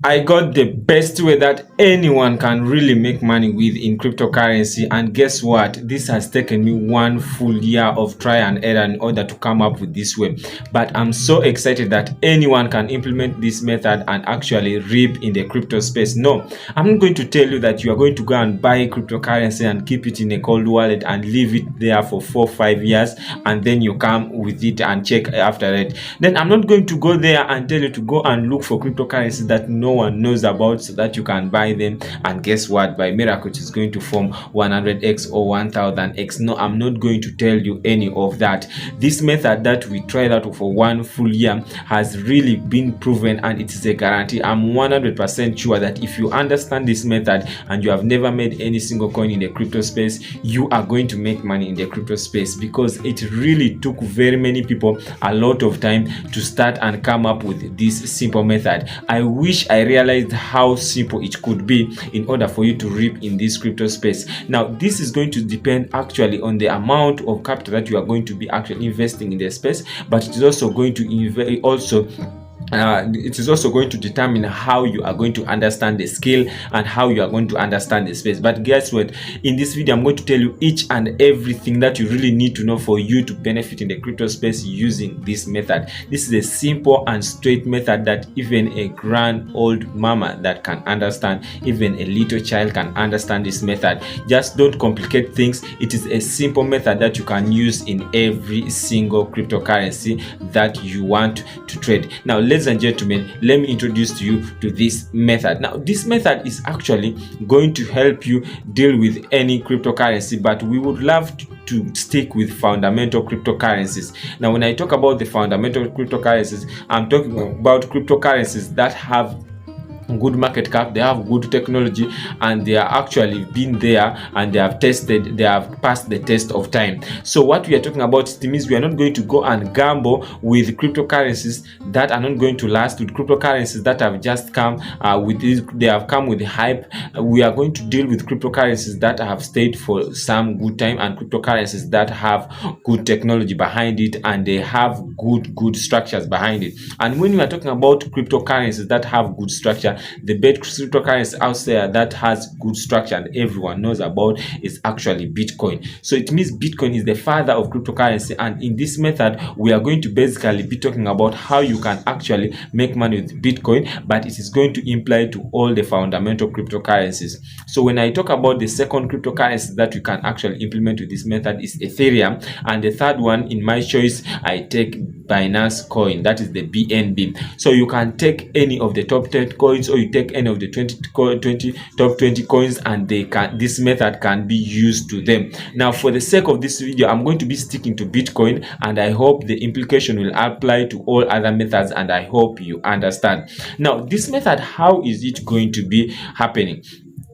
I got the best way that anyone can really make money with in cryptocurrency, and guess what? This has taken me 1 full year of try and error in order to come up with this way. But I'm so excited that anyone can implement this method and actually reap in the crypto space. No, I'm not going to tell you that you are going to go and buy cryptocurrency and keep it in a cold wallet and leave it there for 4-5 years and then you come with it and check after it. Then I'm not going to go there and tell you to go and look for cryptocurrency that no one knows about so that you can buy them, and guess what, by miracle it's going to form 100x or 1000x. No, I'm not going to tell you any of that. This method that we tried out for 1 full year has really been proven, and it is a guarantee. I'm 100% sure that if you understand this method and you have never made any single coin in the crypto space, you are going to make money in the crypto space, because it really took very many people a lot of time to start and come up with this simple method. I wish I realized how simple it could be in order for you to reap in this crypto space. Now, this is going to depend actually on the amount of capital that you are going to be actually investing in the space, but it is also going to it is also going to determine how you are going to understand the skill and how you are going to understand the space. But guess what? In this video, I'm going to tell you each and everything that you really need to know for you to benefit in the crypto space using this method. This is a simple and straight method that even a grand old mama that can understand, even a little child can understand this method. Just don't complicate things. It is a simple method that you can use in every single cryptocurrency that you want to trade. Now, ladies and gentlemen, let me introduce to you to this method. Now, this method is actually going to help you deal with any cryptocurrency, but we would love to stick with fundamental cryptocurrencies. Now, when I talk about the fundamental cryptocurrencies, I'm talking about cryptocurrencies that have good market cap, they have good technology, and they are actually been there and they have passed the test of time. So what we are talking about, it means we are not going to go and gamble with cryptocurrencies that are not going to last, with cryptocurrencies that have just come they have come with the hype. We are going to deal with cryptocurrencies that have stayed for some good time, and cryptocurrencies that have good technology behind it, and they have good structures behind it. And when we are talking about cryptocurrencies that have good structure, the best cryptocurrency out there that has good structure and everyone knows about is actually Bitcoin. So it means Bitcoin is the father of cryptocurrency, and in this method we are going to basically be talking about how you can actually make money with Bitcoin, but it is going to imply to all the fundamental cryptocurrencies. So when I talk about the second cryptocurrency that you can actually implement with this method is Ethereum, and the third one in my choice, I take Binance coin, that is the BNB. So you can take any of the top 10 coins, or you take any of the top 20 coins, and this method can be used to them. Now, for the sake of this video, I'm going to be sticking to Bitcoin, and I hope the implication will apply to all other methods, and I hope you understand. Now, this method, how is it going to be happening?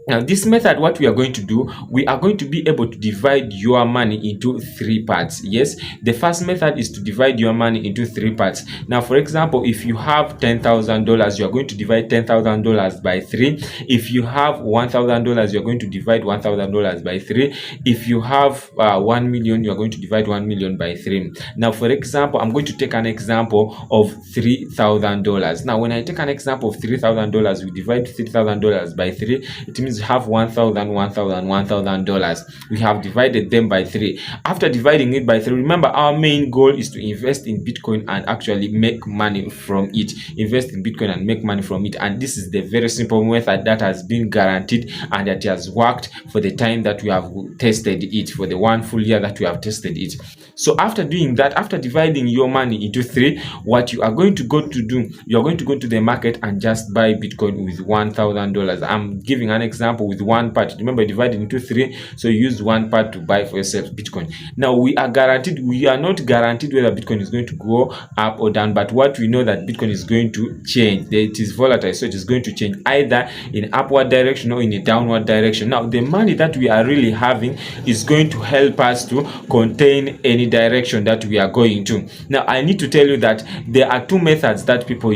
Now, this method, what we are going to do, we are going to be able to divide your money into 3 parts. Yes, the first method is to divide your money into 3 parts. Now, for example, if you have $10,000, you are going to divide $10,000 by 3. If you have $1,000, you are going to divide $1,000 by 3. If you have 1 million, you are going to divide 1 million by 3. Now, for example, I'm going to take an example of $3,000. Now, when I take an example of $3,000, we divide $3,000 by 3. It means have $1,000. We have divided them by 3. After dividing it by 3, remember our main goal is to invest in Bitcoin and actually make money from it. Invest in Bitcoin and make money from it. And this is the very simple method that has been guaranteed and that has worked for the time that we have tested it, for the 1 full year that we have tested it. So after doing that, after dividing your money into 3, what you are going to go to do, you are going to go to the market and just buy Bitcoin with $1,000. I'm giving an example with 1 part. Remember, divided into 3, so you use 1 part to buy for yourself Bitcoin. Now, we are not guaranteed whether Bitcoin is going to go up or down, but what we know that Bitcoin is going to change. It is volatile, so it is going to change either in upward direction or in a downward direction. Now, the money that we are really having is going to help us to contain any direction that we are going to. Now, I need to tell you that there are 2 methods that people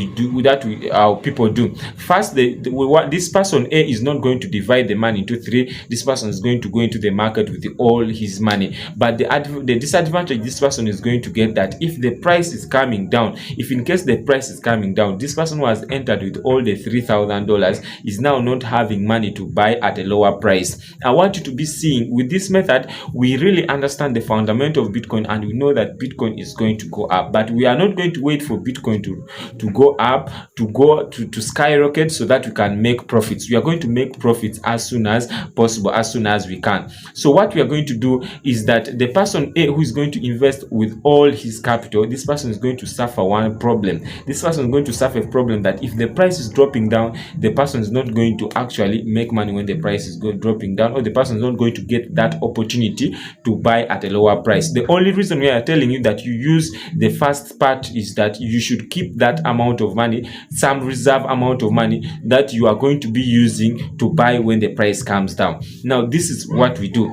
do. First, this person A is not going to divide the money into three, this person is going to go into the market with all his money. But the disadvantage this person is going to get, that if the price is coming down, if in case the price is coming down, this person who has entered with all the $3,000 is now not having money to buy at a lower price. I want you to be seeing with this method, we really understand the fundamental of Bitcoin, and we know that Bitcoin is going to go up. But we are not going to wait for Bitcoin to go up, to skyrocket so that we can make profits. We are going to make profits as soon as possible, as soon as we can. So what we are going to do is that the person A who is going to invest with all his capital, this person is going to suffer one problem. This person is going to suffer a problem that if the price is dropping down, the person is not going to actually make money when the price is dropping down, or the person is not going to get that opportunity to buy at a lower price. The only reason we are telling you that you use the first part is that you should keep that amount of money, some reserve amount of money that you are going to be using to buy when the price comes down. Now, this is what we do.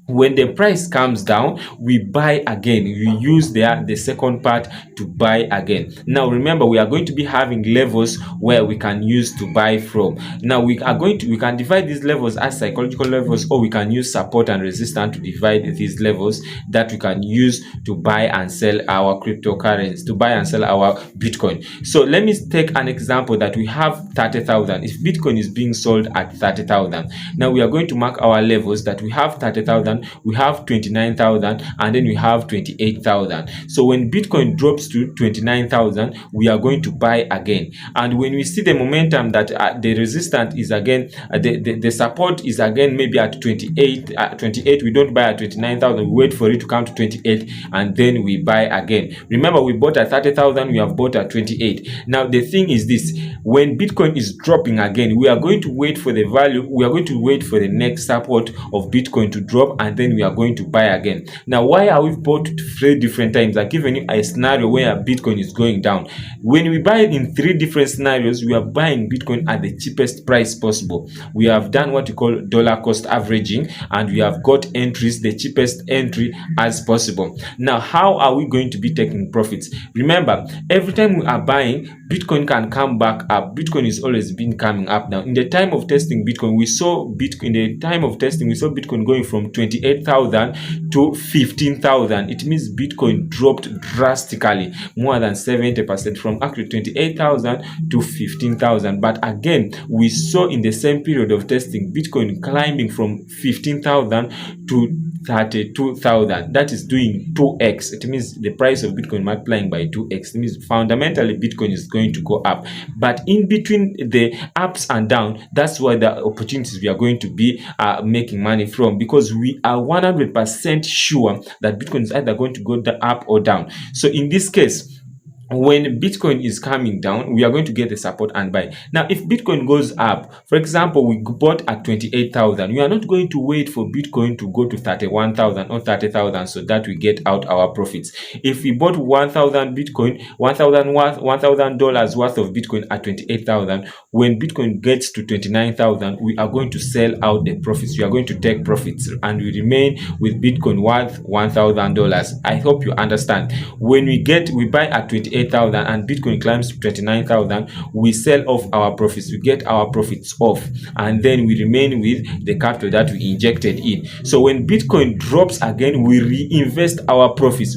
When the price comes down, we buy again. We use the second part to buy again. Now remember, we are going to be having levels where we can use to buy from. Now we can divide these levels as psychological levels, or we can use support and resistance to divide these levels that we can use to buy and sell our cryptocurrency, to buy and sell our Bitcoin. So let me take an example that we have 30,000. If Bitcoin is being sold at 30,000, now we are going to mark our levels that we have 30,000, we have 29,000, and then we have 28,000. So when Bitcoin drops to 29,000, we are going to buy again. And when we see the momentum that the resistance is again, the support is again maybe at 28, we don't buy at 29,000. We wait for it to come to 28, and then we buy again. Remember, we bought at 30,000, we have bought at 28. Now the thing is this: when Bitcoin is dropping again, we are going to wait for the value. We are going to wait for the next support of Bitcoin to drop, and then we are going to buy again. Now, why are we bought 3 different times? I've given you a scenario where Bitcoin is going down. When we buy in 3 different scenarios, we are buying Bitcoin at the cheapest price possible. We have done what we call dollar cost averaging, and we have got entries, the cheapest entry as possible. Now, how are we going to be taking profits? Remember, every time we are buying, Bitcoin can come back up. Bitcoin is always been coming up. Now, in the time of testing Bitcoin, we saw Bitcoin going from 28,000 to 15,000. It means Bitcoin dropped drastically, more than 70%, from actually 28,000 to 15,000. But again, we saw in the same period of testing Bitcoin climbing from 15,000 to 32,000. That is doing 2x. It means the price of Bitcoin multiplying by 2x. It means fundamentally Bitcoin is going to go up. But in between the ups and downs, that's why the opportunities we are going to be making money from, because we are 100% sure that Bitcoin is either going to go up or down. So in this case, when Bitcoin is coming down, we are going to get the support and buy. Now, if Bitcoin goes up, for example, we bought at 28,000, we are not going to wait for Bitcoin to go to 31,000 or 30,000 so that we get out our profits. If we bought 1,000 Bitcoin, $1,000 worth of Bitcoin at 28,000, when Bitcoin gets to 29,000, we are going to sell out the profits. We are going to take profits, and we remain with Bitcoin worth $1,000. I hope you understand. When we buy at 28,000 and Bitcoin climbs to 29,000, we sell off our profits. We get our profits off, and then we remain with the capital that we injected in. So when Bitcoin drops again, we reinvest our profits.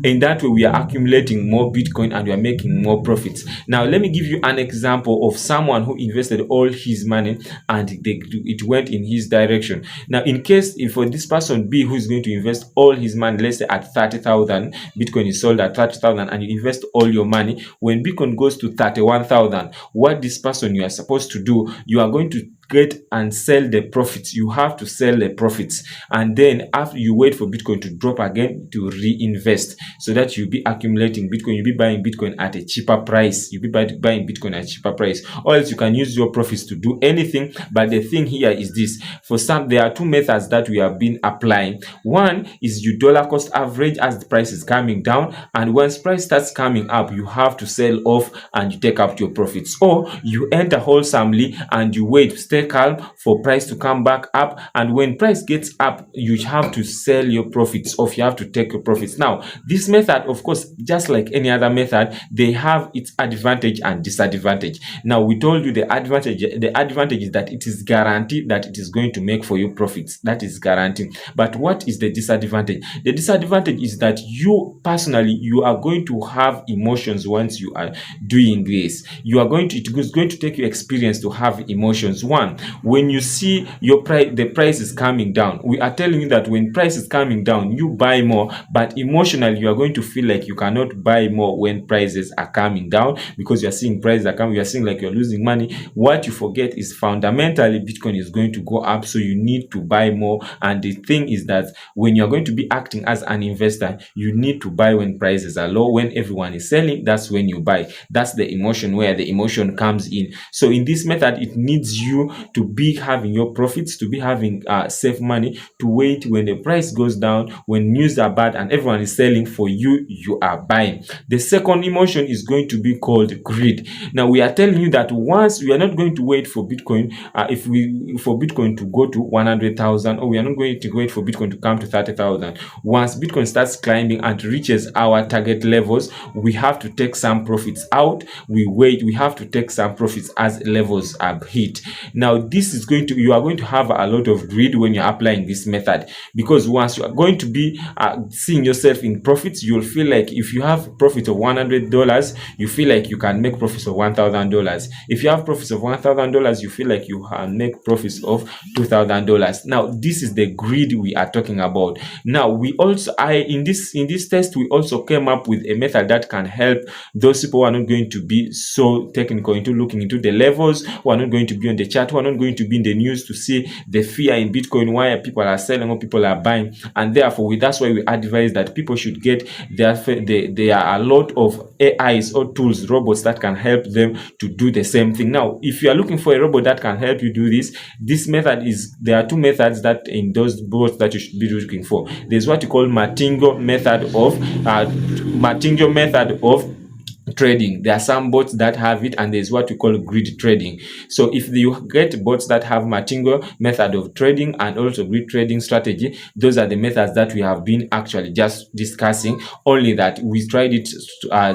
In that way, we are accumulating more Bitcoin and we are making more profits. Now, let me give you an example of someone who invested all his money and it went in his direction. Now, in case if for this person B who is going to invest all his money, let's say at 30,000, Bitcoin is sold at 30,000, and you invest all your money, when Bitcoin goes to 31,000, what this person you are supposed to do, you are going to get and sell the profits. You have to sell the profits, and then after you wait for Bitcoin to drop again to reinvest, so that you'll be accumulating Bitcoin. You'll be buying Bitcoin at a cheaper price. You'll be buying Bitcoin at a cheaper price, or else you can use your profits to do anything. But the thing here is this: for some, there are 2 methods that we have been applying. One is you dollar cost average as the price is coming down, and once price starts coming up, you have to sell off and you take up your profits, or you enter wholesomely and you wait, stay stay calm for price to come back up, and when price gets up, you have to sell your profits, or you have to take your profits. Now, this method, of course, just like any other method, they have its advantage and disadvantage. Now, we told you the advantage is that it is guaranteed that it is going to make for you profits. That is guaranteed. But what is the disadvantage? The disadvantage is that you personally, you are going to have emotions once you are doing this. It is going to take you experience to have emotions. One, when you see your price, the price is coming down, we are telling you that when price is coming down, you buy more, but emotionally you are going to feel like you cannot buy more when prices are coming down, because you are seeing prices are coming, you are seeing like you're losing money. What you forget is fundamentally Bitcoin is going to go up, so you need to buy more. And the thing is that when you're going to be acting as an investor, you need to buy when prices are low. When everyone is selling, that's when you buy. That's the emotion, where the emotion comes in. So in this method, it needs you to be having your profits, to be having safe money, to wait when the price goes down, when news are bad and everyone is selling, for you, you are buying. The second emotion is going to be called greed. Now, we are telling you that once we are not going to wait for Bitcoin, for Bitcoin to go to 100,000, or we are not going to wait for Bitcoin to come to 30,000. Once Bitcoin starts climbing and reaches our target levels, we have to take some profits out. We have to take some profits as levels are hit. Now, this is you are going to have a lot of greed when you're applying this method, because once you are going to be seeing yourself in profits, you'll feel like if you have profit of $100, you feel like you can make profits of $1,000. If you have profits of $1,000, you feel like you can make profits of $2,000. Now, this is the greed we are talking about. Now, we also in this test, we also came up with a method that can help those people who are not going to be so technical into looking into the levels, who are not going to be on the chart, who are not going to be in the news to see the fear in Bitcoin, why people are selling or people are buying. And therefore, that's why we advise that people should get there are a lot of AIs or tools, robots that can help them to do the same thing. Now, if you are looking for a robot that can help you do this method there are two methods that in those bots that you should be looking for. There's what you call Martingale method of trading. There are some bots that have it, and there's what we call grid trading. So if you get bots that have Martingale method of trading and also grid trading strategy, those are the methods that we have been actually just discussing, only that we tried it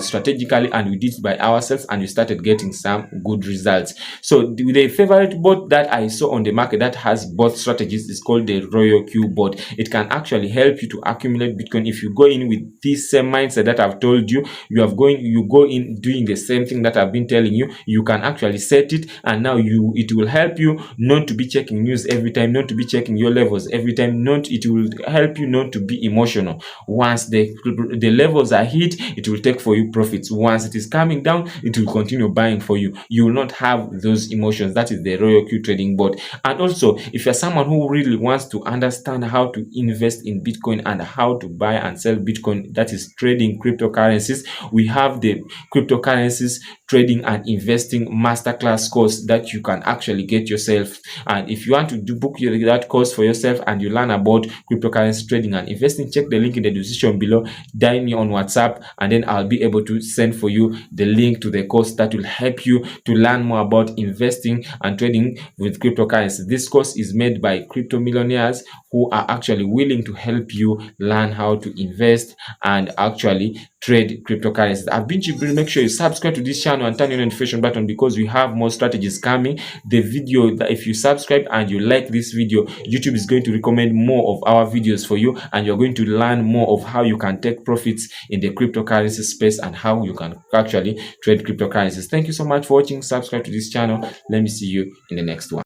strategically and we did it by ourselves, and we started getting some good results. So the favorite bot that I saw on the market that has both strategies is called the Royal Q bot. It can actually help you to accumulate Bitcoin. If you go in with this same mindset that I've told you, you go in doing the same thing that I've been telling you, you can actually set it, and now it will help you not to be checking news every time, not to be checking your levels every time. It will help you not to be emotional. Once the levels are hit, it will take for you profits. Once it is coming down, it will continue buying for you. You will not have those emotions. That is the Royal Q trading bot. And also, if you're someone who really wants to understand how to invest in Bitcoin and how to buy and sell Bitcoin, that is trading cryptocurrencies, we have the cryptocurrencies trading and investing masterclass course that you can actually get yourself. And if you want to book that course for yourself and you learn about cryptocurrency trading and investing, check the link in the description below, dial me on WhatsApp, and then I'll be able to send for you the link to the course that will help you to learn more about investing and trading with cryptocurrency. This course is made by crypto millionaires who are actually willing to help you learn how to invest and actually trade cryptocurrencies. I've been to make sure you subscribe to this channel and turn on the notification button, because we have more strategies coming. The video that if you subscribe and you like this video, YouTube is going to recommend more of our videos for you, and you're going to learn more of how you can take profits in the cryptocurrency space and how you can actually trade cryptocurrencies. Thank you so much for watching. Subscribe to this channel. Let me see you in the next one.